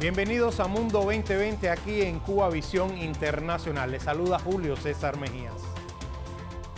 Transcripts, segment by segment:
Bienvenidos a Mundo 2020 aquí en Cuba Visión Internacional. Les saluda Julio César Mejías.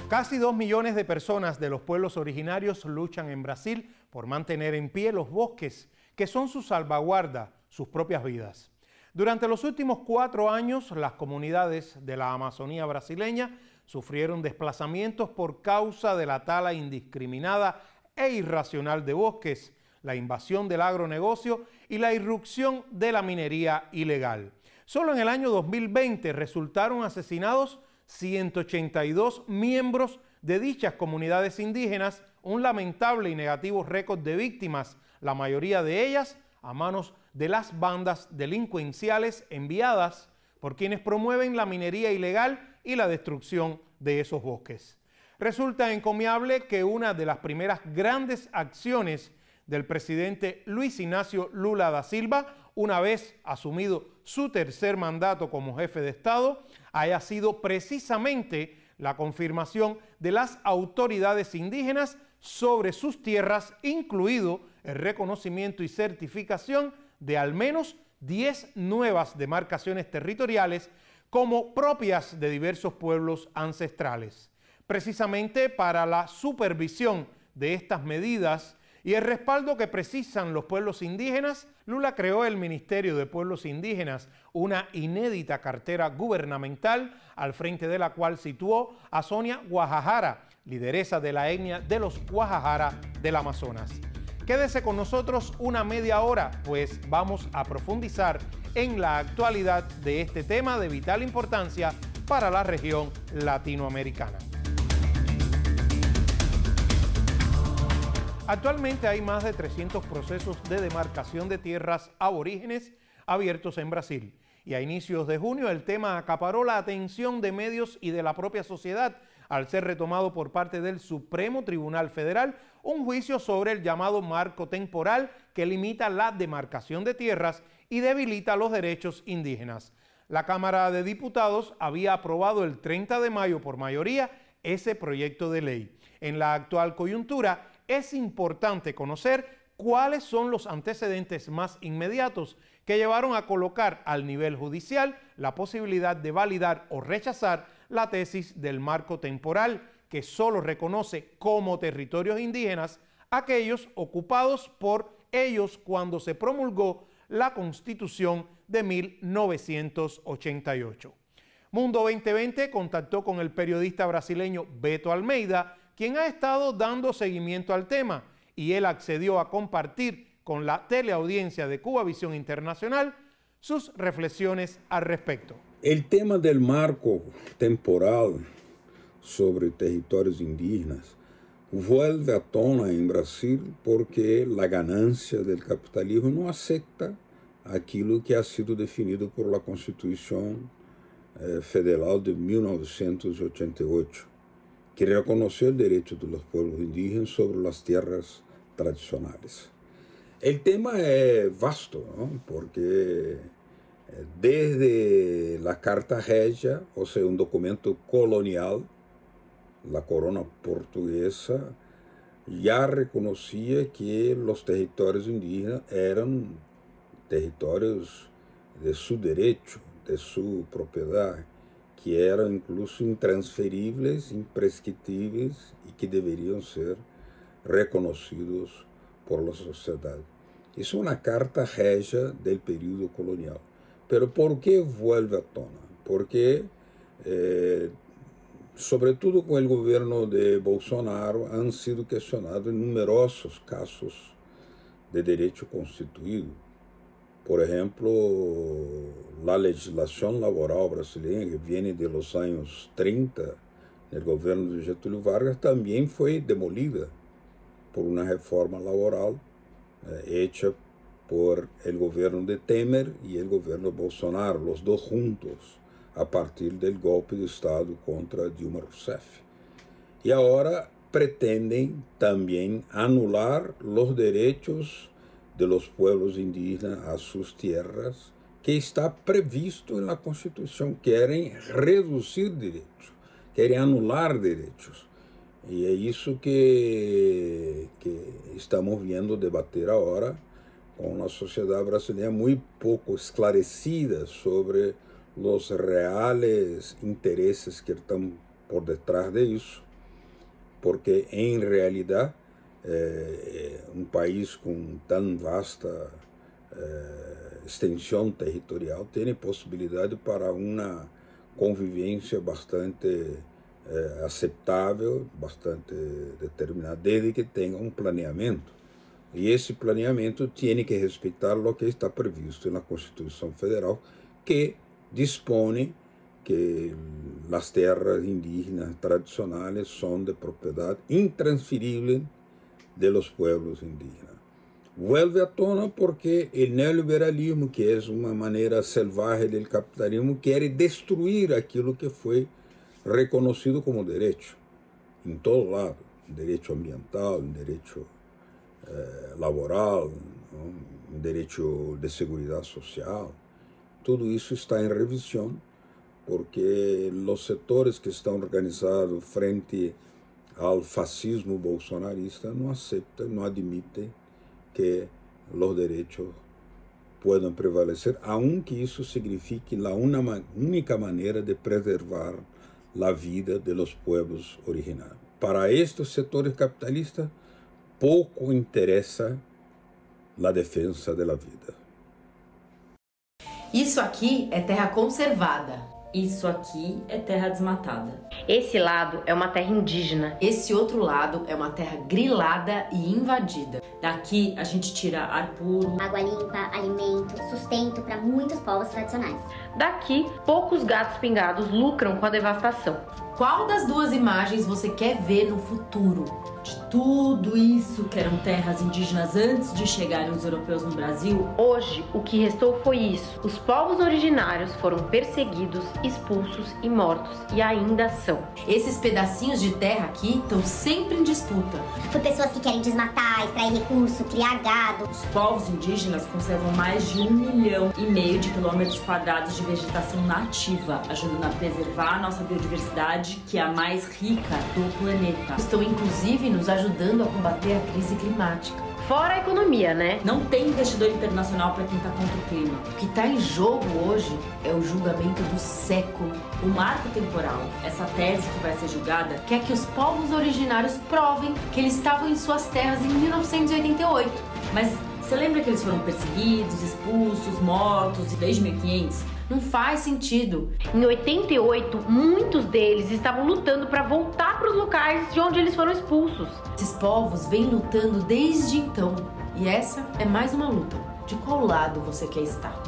Casi 2 millones de personas de los pueblos originarios luchan en Brasil por mantener en pie los bosques, que son su salvaguarda, sus propias vidas. Durante los últimos 4 años, las comunidades de la Amazonía brasileña sufrieron desplazamientos por causa de la tala indiscriminada e irracional de bosques, la invasión del agronegocio y la irrupción de la minería ilegal. Solo en el año 2020 resultaron asesinados 182 miembros de dichas comunidades indígenas, un lamentable y negativo récord de víctimas, la mayoría de ellas a manos de las bandas delincuenciales enviadas por quienes promueven la minería ilegal y la destrucción de esos bosques. Resulta encomiable que una de las primeras grandes acciones del presidente Luis Ignacio Lula da Silva, una vez asumido su tercer mandato como jefe de Estado, haya sido precisamente la confirmación de las autoridades indígenas sobre sus tierras, incluido el reconocimiento y certificación de al menos 10 nuevas demarcaciones territoriales como propias de diversos pueblos ancestrales. Precisamente para la supervisión de estas medidas y el respaldo que precisan los pueblos indígenas, Lula creó el Ministerio de Pueblos Indígenas, una inédita cartera gubernamental al frente de la cual situó a Sonia Guajajara, lideresa de la etnia de los Guajajara del Amazonas. Quédese con nosotros una media hora, pues vamos a profundizar en la actualidad de este tema de vital importancia para la región latinoamericana. Actualmente hay más de 300 procesos de demarcación de tierras aborígenes abiertos en Brasil. Y a inicios de junio el tema acaparó la atención de medios y de la propia sociedad al ser retomado por parte del Supremo Tribunal Federal un juicio sobre el llamado marco temporal que limita la demarcación de tierras y debilita los derechos indígenas. La Cámara de Diputados había aprobado el 30 de mayo por mayoría ese proyecto de ley. En la actual coyuntura, es importante conocer cuáles son los antecedentes más inmediatos que llevaron a colocar al nivel judicial la posibilidad de validar o rechazar la tesis del marco temporal que solo reconoce como territorios indígenas aquellos ocupados por ellos cuando se promulgó la Constitución de 1988. Mundo 2020 contactó con el periodista brasileño Beto Almeida, quien ha estado dando seguimiento al tema, y él accedió a compartir con la teleaudiencia de Cuba Visión Internacional sus reflexiones al respecto. El tema del marco temporal sobre territorios indígenas vuelve a tona en Brasil porque la ganancia del capitalismo no acepta aquilo que ha sido definido por la Constitución Federal de 1988. que reconoció el derecho de los pueblos indígenas sobre las tierras tradicionales. El tema es vasto, ¿no? Porque desde la Carta Regia, o sea, un documento colonial, la corona portuguesa ya reconocía que los territorios indígenas eran territorios de su derecho, de su propiedad, que eram incluso intransferíveis, imprescritíveis e que deveriam ser reconhecidos por la sociedade. Isso é uma carta régia do período colonial. Pero por que vuelve à tona? Porque, sobretudo com o governo de Bolsonaro, han sido questionados numerosos casos de direito constituído. Por ejemplo, la legislación laboral brasileña, que viene de los años 30, el gobierno de Getúlio Vargas, también fue demolida por una reforma laboral hecha por el gobierno de Temer y el gobierno de Bolsonaro, los dos juntos, a partir del golpe de Estado contra Dilma Rousseff. Y ahora pretenden también anular los derechos de los pueblos indígenas a sus tierras, que está previsto en la Constitución. Quieren reducir derechos, quieren anular derechos. Y es eso que estamos viendo debater ahora con una sociedad brasileña muy poco esclarecida sobre los reales intereses que están por detrás de eso, porque en realidad un país con tan vasta extensión territorial tiene posibilidad para una convivencia bastante aceptável, bastante determinada, desde que tenga un planeamiento. Y ese planeamiento tiene que respetar lo que está previsto en la Constitución Federal, que dispone que las tierras indígenas tradicionales son de propiedad intransferible de los pueblos indígenas. Vuelve a tona porque el neoliberalismo, que es una manera salvaje del capitalismo, quiere destruir aquello que fue reconocido como derecho, en todo lado, derecho ambiental, derecho laboral, ¿no? Derecho de seguridad social. Todo eso está en revisión porque los sectores que están organizados frente al fascismo bolsonarista no aceptan, no admiten que los derechos puedan prevalecer, aunque eso signifique la única manera de preservar la vida de los pueblos originarios. Para estos sectores capitalistas, pouco interessa a defesa da vida. Isso aqui é terra conservada. Isso aqui é terra desmatada. Esse lado é uma terra indígena. Esse outro lado é uma terra grilada e invadida. Daqui a gente tira ar puro, água limpa, alimento, sustento para muitos povos tradicionais. Daqui, poucos gatos pingados lucram com a devastação. Qual das duas imagens você quer ver no futuro? De tudo isso que eram terras indígenas antes de chegarem os europeus no Brasil, hoje o que restou foi isso. Os povos originários foram perseguidos, expulsos e mortos, e ainda são. Esses pedacinhos de terra aqui estão sempre em disputa. Por pessoas que querem desmatar, extrair recurso, criar gado. Os povos indígenas conservam mais de 1,5 milhão de quilômetros quadrados de vegetação nativa, ajudando a preservar a nossa biodiversidade, que é a mais rica do planeta. Estão inclusive nos ajudando a combater a crise climática. Fora a economia, né? Não tem investidor internacional para quem está contra o clima. O que está em jogo hoje é o julgamento do século. O marco temporal, essa tese que vai ser julgada, quer que os povos originários provem que eles estavam em suas terras em 1988. Mas você lembra que eles foram perseguidos, expulsos, mortos desde 1500? Não faz sentido. Em 88, muitos deles estavam lutando para voltar para os locais de onde eles foram expulsos. Esses povos vêm lutando desde então. E essa é mais uma luta. De qual lado você quer estar?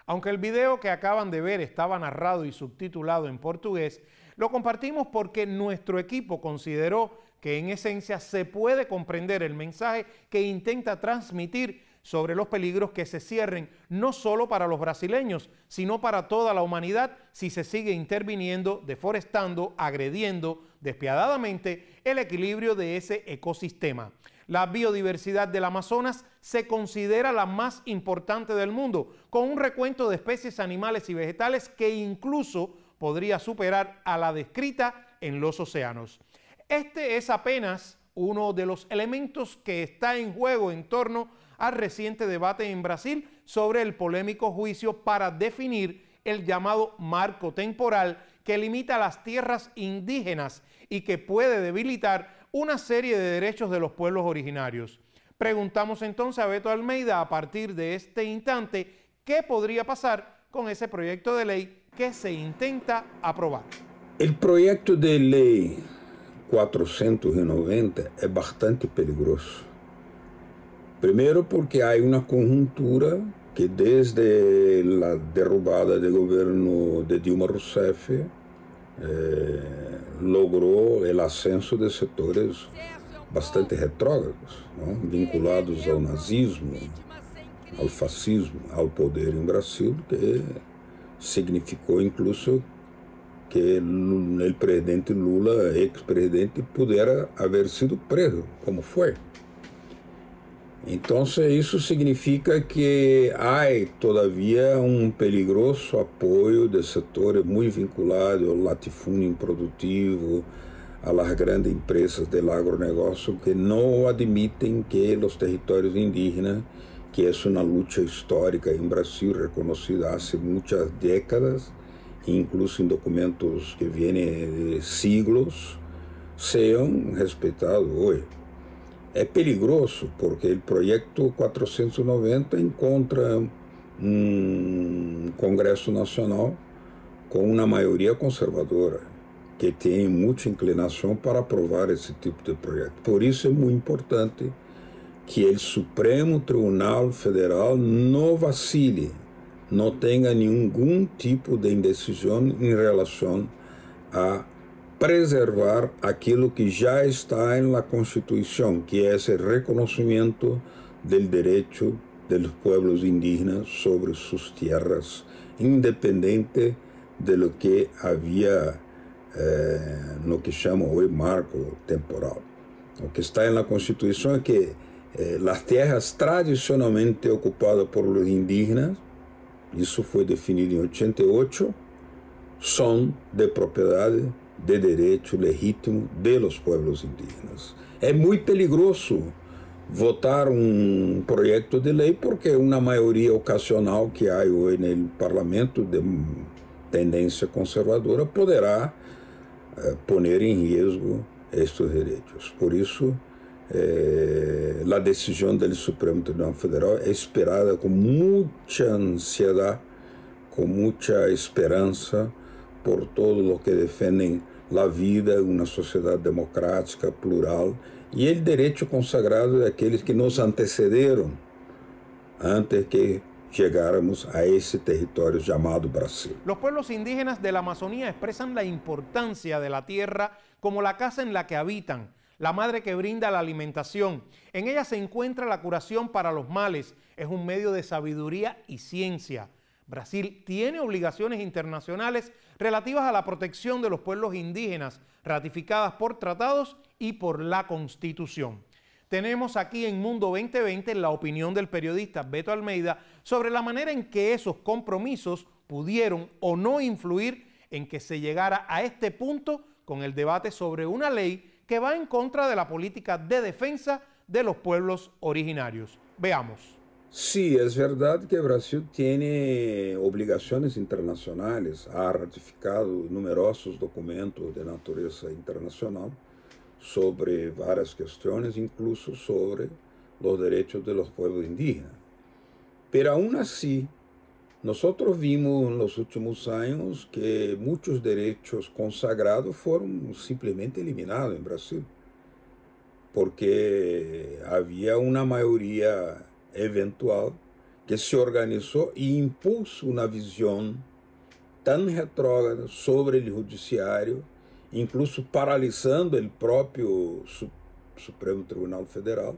Aunque el video que acaban de ver estaba narrado y subtitulado en portugués, lo compartimos porque nuestro equipo consideró que en esencia se puede comprender el mensaje que intenta transmitir sobre los peligros que se cierren no solo para los brasileños, sino para toda la humanidad si se sigue interviniendo, deforestando, agrediendo despiadadamente el equilibrio de ese ecosistema. La biodiversidad del Amazonas se considera la más importante del mundo, con un recuento de especies animales y vegetales que incluso podría superar a la descrita en los océanos. Este es apenas uno de los elementos que está en juego en torno al reciente debate en Brasil sobre el polémico juicio para definir el llamado marco temporal que limita las tierras indígenas y que puede debilitar una serie de derechos de los pueblos originarios. Preguntamos entonces a Beto Almeida a partir de este instante qué podría pasar con ese proyecto de ley que se intenta aprobar. El proyecto de ley 490 es bastante peligroso. Primero porque hay una conjuntura que desde la derrubada del gobierno de Dilma Rousseff logró el ascenso de sectores bastante retrógrados, ¿no? Vinculados al nazismo, al fascismo, al poder en Brasil, que significó incluso que el presidente Lula, ex-presidente, pudiera haber sido preso, como fue. Entonces eso significa que hay todavía un peligroso apoyo de sectores muy vinculados al latifundio improdutivo, a las grandes empresas del agronegócio que no admiten que los territorios indígenas, que es una lucha histórica en Brasil reconocida hace muchas décadas, incluso en documentos que vienen de siglos, sean respetados hoy. É peligroso porque o projeto 490 encontra um Congresso Nacional com uma maioria conservadora, que tem muita inclinação para aprovar esse tipo de projeto. Por isso é muito importante que o Supremo Tribunal Federal não vacile, não tenha nenhum tipo de indecisão em relação a preservar aquilo que já está na Constituição, que é esse reconhecimento do direito dos pueblos indígenas sobre suas terras, independente de lo que havia no que chama hoje marco temporal. O que está na Constituição é que as terras tradicionalmente ocupadas por os indígenas, isso foi definido em 88, são de propriedade de direito legítimo de los pueblos indígenas. É muito peligroso votar um projeto de lei porque uma maioria ocasional que há hoje no parlamento de tendência conservadora poderá pôr em risco estes direitos. Por isso, a decisão do Supremo Tribunal Federal é esperada com muita ansiedade, com muita esperança por todos os que defendem a vida, uma sociedade democrática, plural, e o direito consagrado daqueles que nos antecederam antes que llegáramos a ese territorio llamado Brasil. Los pueblos indígenas de la Amazonía expresan la importancia de la tierra como la casa en la que habitan, la madre que brinda la alimentación. En ella se encuentra la curación para los males, es un medio de sabiduría y ciencia. Brasil tiene obligaciones internacionales relativas a la protección de los pueblos indígenas, ratificadas por tratados y por la Constitución. Tenemos aquí en Mundo 2020 la opinión del periodista Beto Almeida sobre la manera en que esos compromisos pudieron o no influir en que se llegara a este punto con el debate sobre una ley que va en contra de la política de defensa de los pueblos originarios. Veamos. Sí, es verdad que Brasil tiene obligaciones internacionales, ha ratificado numerosos documentos de naturaleza internacional sobre varias cuestiones, incluso sobre los derechos de los pueblos indígenas. Pero aún así, nosotros vimos en los últimos años que muchos derechos consagrados fueron simplemente eliminados en Brasil, porque había una mayoría eventual que se organizó e impuso una visión tan retrógrada sobre el judiciário, incluso paralisando el propio Supremo Tribunal Federal,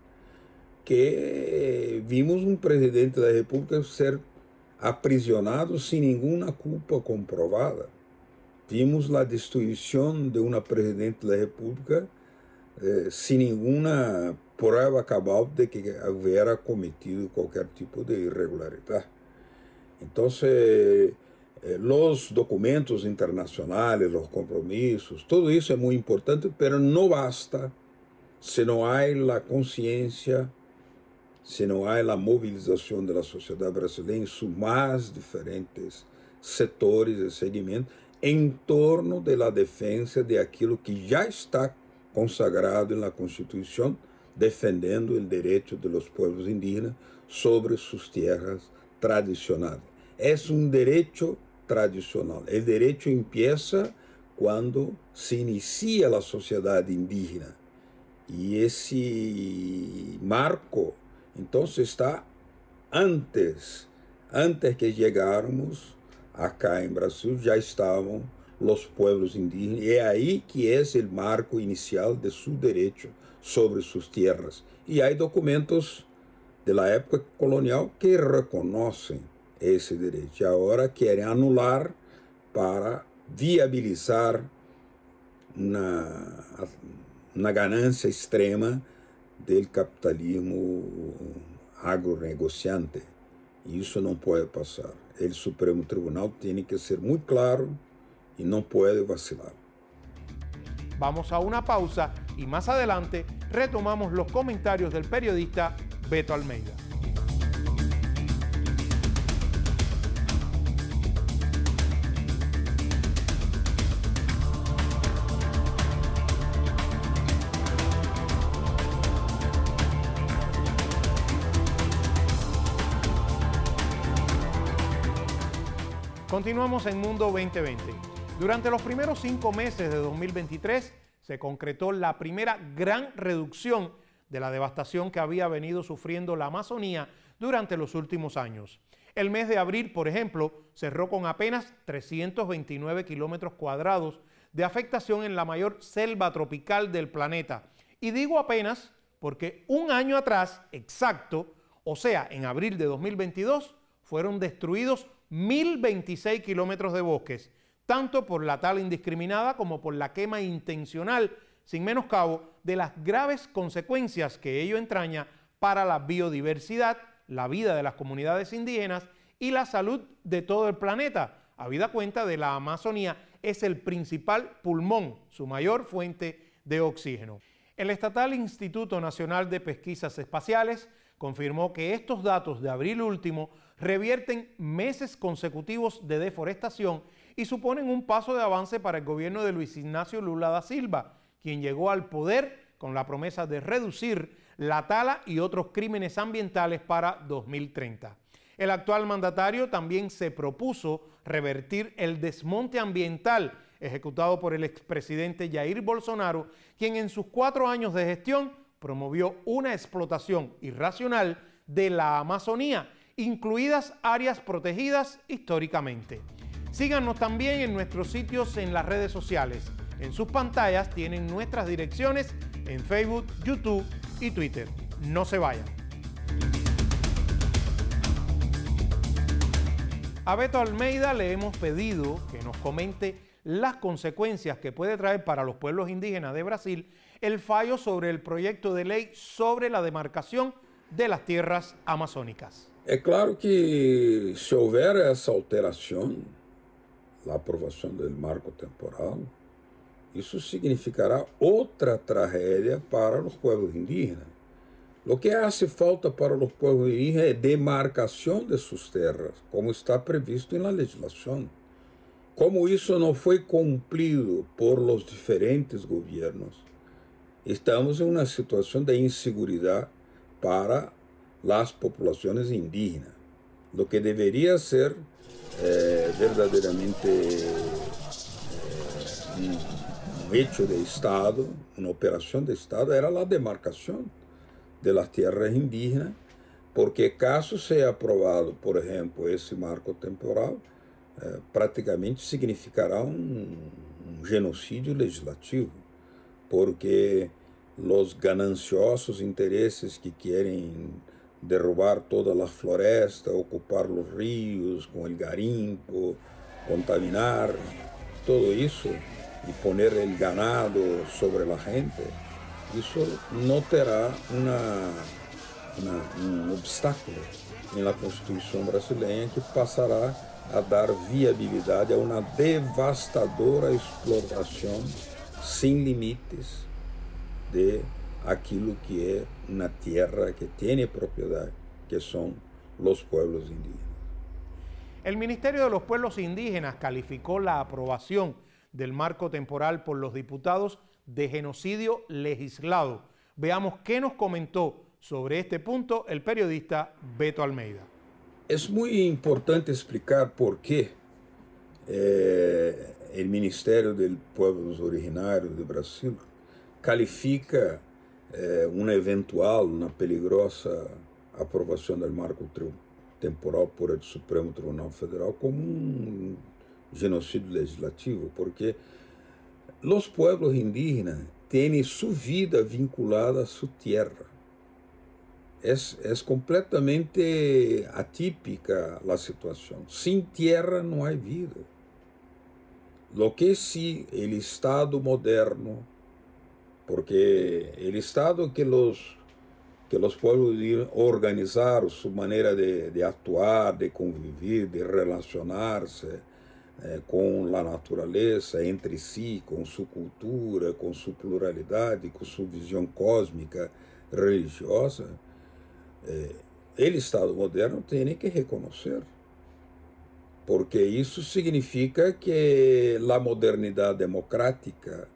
que vimos un presidente de la República ser aprisionado sin ninguna culpa comprobada. Vimos la destituição de una presidente de la República sin ninguna prueba cabal de que hubiera cometido cualquier tipo de irregularidad. Entonces, los documentos internacionales, los compromisos, todo eso es muy importante, pero no basta si no hay la conciencia, si no hay la movilización de la sociedad brasileña en sus más diferentes setores de segmento en torno de la defensa de aquilo que ya está consagrado en la Constitución, defendendo o direito de los pueblos indígenas sobre suas terras tradicionais. É um direito tradicional. O direito empieza quando se inicia a sociedade indígena. E esse marco, então, está antes que chegáramos acá em Brasil, já estavam os pueblos indígenas. E é aí que é o marco inicial de seu direito sobre suas terras. E há documentos da época colonial que reconhecem esse direito. E agora querem anular para viabilizar na ganância extrema do capitalismo agronegociante. E isso não pode passar. O Supremo Tribunal tem que ser muito claro e não pode vacilar. Vamos a una pausa y más adelante retomamos los comentarios del periodista Beto Almeida. Continuamos en Mundo 2020. Durante los primeros 5 meses de 2023 se concretó la primera gran reducción de la devastación que había venido sufriendo la Amazonía durante los últimos años. El mes de abril, por ejemplo, cerró con apenas 329 kilómetros cuadrados de afectación en la mayor selva tropical del planeta. Y digo apenas porque un año atrás, exacto, o sea, en abril de 2022, fueron destruidos 1.026 kilómetros de bosques, tanto por la tala indiscriminada como por la quema intencional, sin menoscabo de las graves consecuencias que ello entraña para la biodiversidad, la vida de las comunidades indígenas y la salud de todo el planeta. Habida cuenta de la Amazonía es el principal pulmón, su mayor fuente de oxígeno. El Estatal Instituto Nacional de Pesquisas Espaciales confirmó que estos datos de abril último revierten meses consecutivos de deforestación y suponen un paso de avance para el gobierno de Luis Ignacio Lula da Silva, quien llegó al poder con la promesa de reducir la tala y otros crímenes ambientales para 2030. El actual mandatario también se propuso revertir el desmonte ambiental ejecutado por el expresidente Jair Bolsonaro, quien en sus 4 años de gestión promovió una explotación irracional de la Amazonía, incluidas áreas protegidas históricamente. Síganos también en nuestros sitios en las redes sociales. En sus pantallas tienen nuestras direcciones en Facebook, YouTube y Twitter. No se vayan. A Beto Almeida le hemos pedido que nos comente las consecuencias que puede traer para los pueblos indígenas de Brasil el fallo sobre el proyecto de ley sobre la demarcación de las tierras amazónicas. É claro que se houver essa alteração, a aprovação do marco temporal, isso significará outra tragédia para os povos indígenas. O que hace falta para os povos indígenas é demarcação de suas terras, como está previsto na legislação. Como isso não foi cumprido por os diferentes governos, estamos em uma situação de insegurança para as populações indígenas, lo que deveria ser verdadeiramente um hecho de Estado, uma operação de Estado, era a demarcação de las tierras indígenas, porque caso seja aprovado, por exemplo, esse marco temporal, praticamente significará um genocídio legislativo, porque os gananciosos interesses que querem derrubar toda a floresta, ocupar os rios com o garimpo, contaminar, todo isso e poner o ganado sobre a gente, isso não terá um obstáculo na Constituição brasileira que passará a dar viabilidade a uma devastadora exploração sem limites de aquilo que é uma terra que tem propriedade, que são os pueblos indígenas. El Ministerio de los Pueblos Indígenas calificó la aprobación del marco temporal por los diputados de genocidio legislado. Veamos qué nos comentó sobre este punto el periodista Beto Almeida. Es muy importante explicar por qué el Ministerio de Pueblos Originarios de Brasil califica uma eventual, uma peligrosa aprovação do marco temporal por el Supremo Tribunal Federal como um genocídio legislativo, porque os pueblos indígenas têm sua vida vinculada a sua terra. É completamente atípica a situação. Sem terra não há vida. Lo que se o Estado moderno, porque o Estado que os pueblos organizaram sua maneira de atuar, de conviver, de relacionar-se, com a natureza, entre si, com sua cultura, com sua pluralidade, com sua visão cósmica, religiosa, o Estado moderno tem que reconhecer, porque isso significa que a modernidade democrática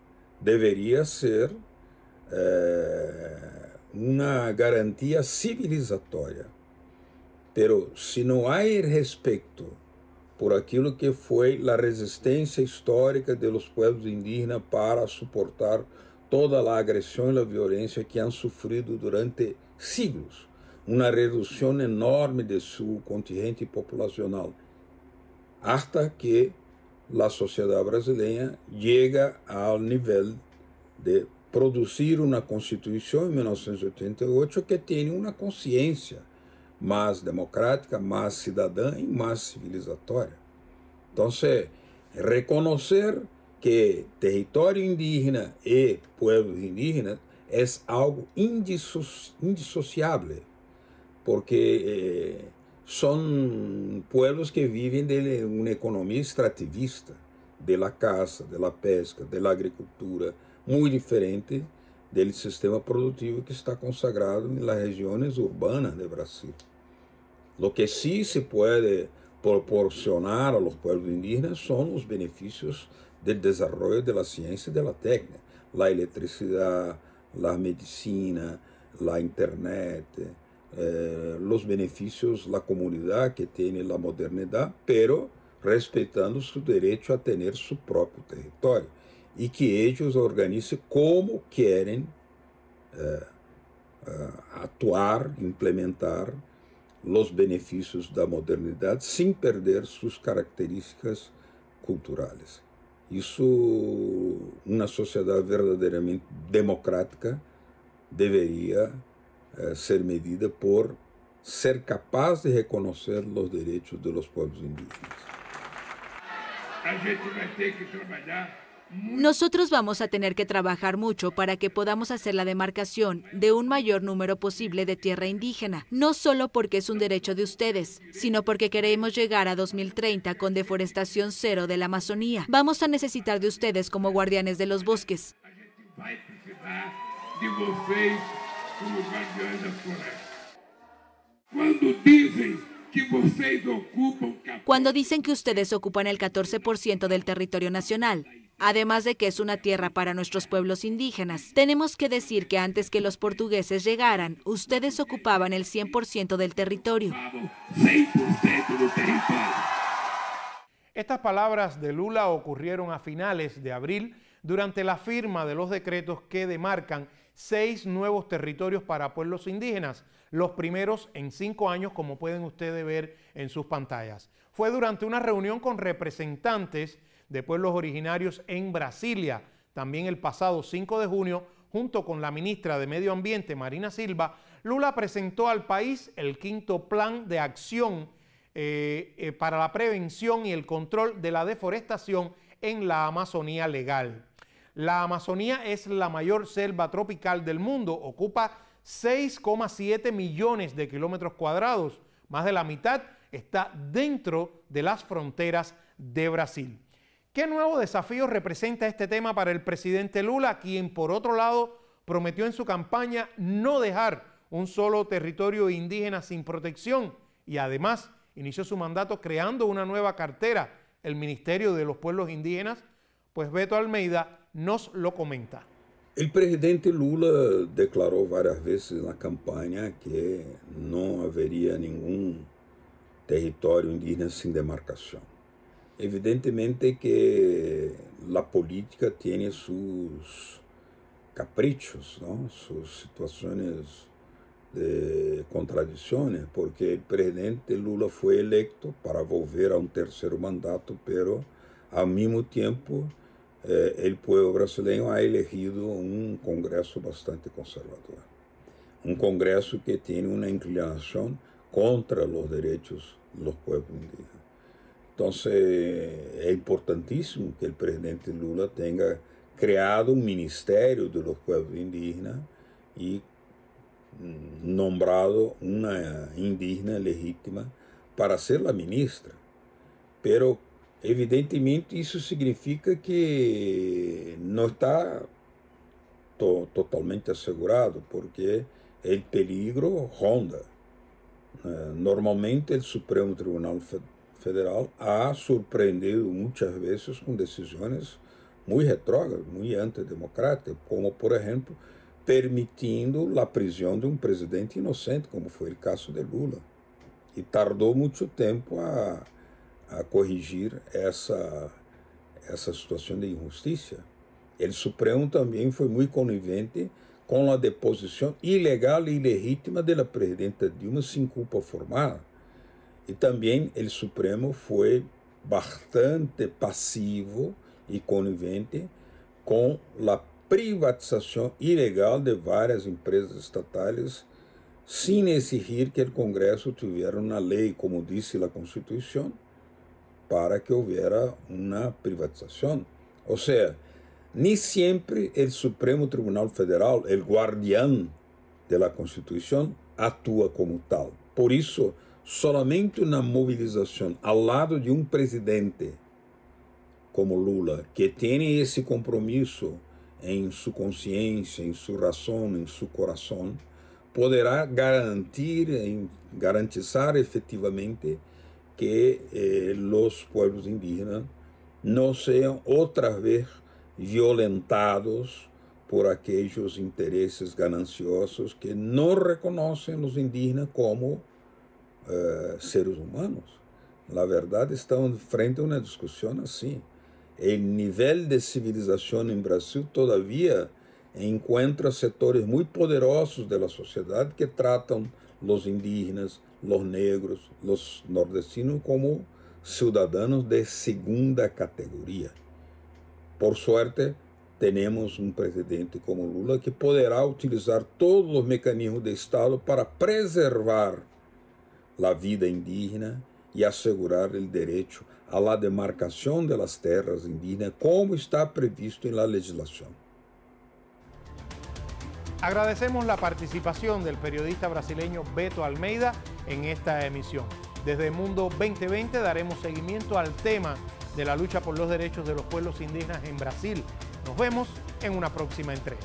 deveria ser uma garantia civilizatória. Pero se não há respeito por aquilo que foi a resistência histórica dos povos indígenas para suportar toda a agressão e a violência que han sofrido durante siglos, uma redução enorme de seu contingente populacional, hasta que a sociedade brasileira chega ao nível de produzir uma Constituição em 1988 que tem uma consciência mais democrática, mais cidadã e mais civilizatória. Então, reconhecer que território indígena e pueblos indígenas é algo indissociável, porque são pueblos que vivem de uma economia extrativista, da caça, da pesca, da agricultura, muito diferente do sistema produtivo que está consagrado nas regiões urbanas do Brasil. Lo que sí se puede proporcionar a los pueblos indígenas son los beneficios del desarrollo de la ciencia y de la técnica, la electricidad, la medicina, la internet, los beneficios, la comunidad que tiene la modernidad, pero respetando su derecho a tener su propio territorio y que ellos organicen como quieren actuar, implementar los beneficios da modernidade sem perder suas características culturais. Isso, uma sociedade verdadeiramente democrática deveria ser medida por ser capaz de reconhecer os direitos dos povos indígenas. A gente vai ter que trabalhar. Nosotros vamos a tener que trabajar mucho para que podamos hacer la demarcación de un mayor número posible de tierra indígena, no solo porque es un derecho de ustedes, sino porque queremos llegar a 2030 con deforestación cero de la Amazonía. Vamos a necesitar de ustedes como guardianes de los bosques. A gente vai precisar de vocês como guardiões da floresta. Cuando dicen que ustedes ocupan el 14% del territorio nacional, además de que es una tierra para nuestros pueblos indígenas, tenemos que decir que antes que los portugueses llegaran, ustedes ocupaban el 100% del territorio. 100% del territorio. Estas palabras de Lula ocurrieron a finales de abril durante la firma de los decretos que demarcan 6 nuevos territorios para pueblos indígenas, los primeros en 5 años, como pueden ustedes ver en sus pantallas. Fue durante una reunión con representantes de pueblos originarios en Brasilia, también el pasado 5 de junio, junto con la ministra de Medio Ambiente, Marina Silva. Lula presentó al país el 5º Plan de Acción para la prevención y el control de la deforestación en la Amazonía legal. La Amazonía es la mayor selva tropical del mundo, ocupa 6,7 millones de kilómetros cuadrados, más de la mitad está dentro de las fronteras de Brasil. ¿Qué nuevo desafío representa este tema para el presidente Lula, quien por otro lado prometió en su campaña no dejar un solo territorio indígena sin protección y además inició su mandato creando una nueva cartera, el Ministerio de los Pueblos Indígenas? Pues Beto Almeida nos lo comenta. El presidente Lula declaró varias veces en la campaña que no habería ningún territorio indígena sin demarcación. Evidentemente que la política tiene sus caprichos, ¿no? Sus situaciones de contradicciones, porque el presidente Lula fue electo para volver a un tercer mandato, pero al mismo tiempo el pueblo brasileño ha elegido un Congreso bastante conservador, un Congreso que tiene una inclinación contra los derechos de los pueblos indígenas. Entonces es importantísimo que el presidente Lula tenga creado un Ministerio de los Pueblos Indígenas y nombrado una indígena legítima para ser la ministra. Pero Evidentemente, isso significa que não está totalmente assegurado, porque o peligro ronda. Normalmente, o Supremo Tribunal Federal ha surpreendido muitas vezes com decisões muito retrógradas, muito antidemocráticas, como, por exemplo, permitindo a prisão de um presidente inocente, como foi o caso de Lula. E tardou muito tempo a corrigir essa situação de injustiça. O Supremo também foi muito conivente com a deposição ilegal e ilegítima da presidenta Dilma sem culpa formada. E também o Supremo foi bastante passivo e conivente com a privatização ilegal de várias empresas estatais, sem exigir que o Congresso tivesse uma lei, como disse a Constituição, para que houvesse uma privatização. Ou seja, nem sempre o Supremo Tribunal Federal, o guardião da Constituição, atua como tal. Por isso, solamente uma mobilização ao lado de um presidente como Lula, que tem esse compromisso em sua consciência, em sua razão, em seu coração, poderá garantizar efetivamente que os povos indígenas não sejam outra vez violentados por aqueles interesses gananciosos que não reconhecem os indígenas como seres humanos. Na verdade, estamos frente a uma discussão assim. O nível de civilização em Brasil, todavia, encontra setores muito poderosos da sociedade que tratam os indígenas, os negros, os nordestinos como cidadãos de segunda categoria. Por sorte, temos um presidente como Lula que poderá utilizar todos os mecanismos do Estado para preservar a vida indígena e assegurar o direito à demarcação das terras indígenas, como está previsto na legislação. Agradecemos la participación del periodista brasileño Beto Almeida en esta emisión. Desde Mundo 2020 daremos seguimiento al tema de la lucha por los derechos de los pueblos indígenas en Brasil. Nos vemos en una próxima entrega.